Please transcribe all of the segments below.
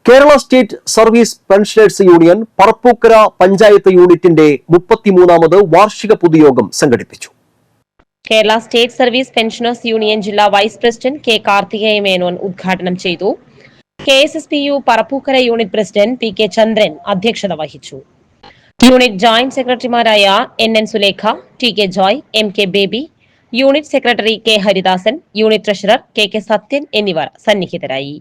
Kerala state service pensioners union Parappukkara panchayat യൂണിറ്റിന്റെ 33ാമത് വാർഷിക പൊതുയോഗം സംഘടിപ്പിച്ചു. Kerala state service pensioners union ജില്ലാ vice president K Karthikeya Menon ഉദ്ഘാടനം ചെയ്തു. KSSPU Parappukkara unit president P K Chandran അധ്യക്ഷത വഹിച്ചു. യൂണിറ്റ് ജോയിന്റ് സെക്രട്ടറിമാരായ NN Sulekha, TK Joy, MK Baby, unit secretary K Haridasan, unit treasurer KK Sathyan എന്നിവർ സന്നിഹിതരായി.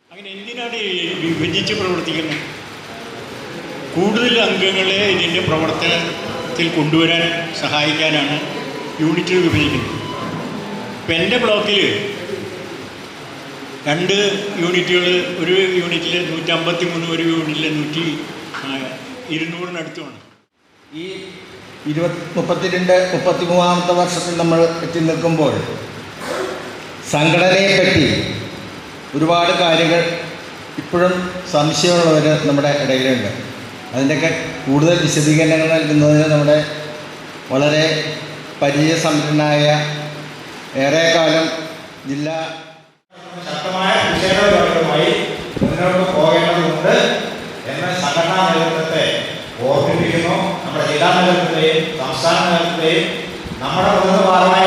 അങ്ങനെ എന്തിനാണ് വിഭജിച്ച് പ്രവർത്തിക്കുന്നത്? കൂടുതൽ അംഗങ്ങളെ ഇതിൻ്റെ പ്രവർത്തനത്തിൽ കൊണ്ടുവരാൻ സഹായിക്കാനാണ് യൂണിറ്റുകൾ വിഭജിക്കുന്നത്. ഇപ്പം എൻ്റെ ബ്ലോക്കിൽ 2 യൂണിറ്റുകൾ, ഒരു യൂണിറ്റിൽ 153, ഒരു യൂണിറ്റിൽ 200-200 ഈ 33ാമത്തെ വർഷത്തിൽ നമ്മൾ എത്തി നിൽക്കുമ്പോൾ സംഘടനയെപ്പറ്റി ഒരുപാട് കാര്യങ്ങൾ ഇപ്പോഴും സംശയമുള്ളവർ നമ്മുടെ ഇടയിലുണ്ട്. അതിൻ്റെയൊക്കെ കൂടുതൽ വിശദീകരണങ്ങൾ നൽകുന്നതിന് നമ്മുടെ വളരെ പരിചയസമ്പന്നനായ ഏറെക്കാലം ജില്ലാ ശക്തമായ വിഷയങ്ങളുമായി മുന്നോട്ട് പോകേണ്ടതുണ്ട് എന്ന സംഘടനാ നേതൃത്വത്തെ ഓർമ്മിപ്പിക്കുന്നു. നമ്മുടെ ജില്ലാ നേതൃത്വത്തെയും സംസ്ഥാന നേതൃത്വത്തെയും നമ്മുടെ പ്രതിനിധിമാരുമായി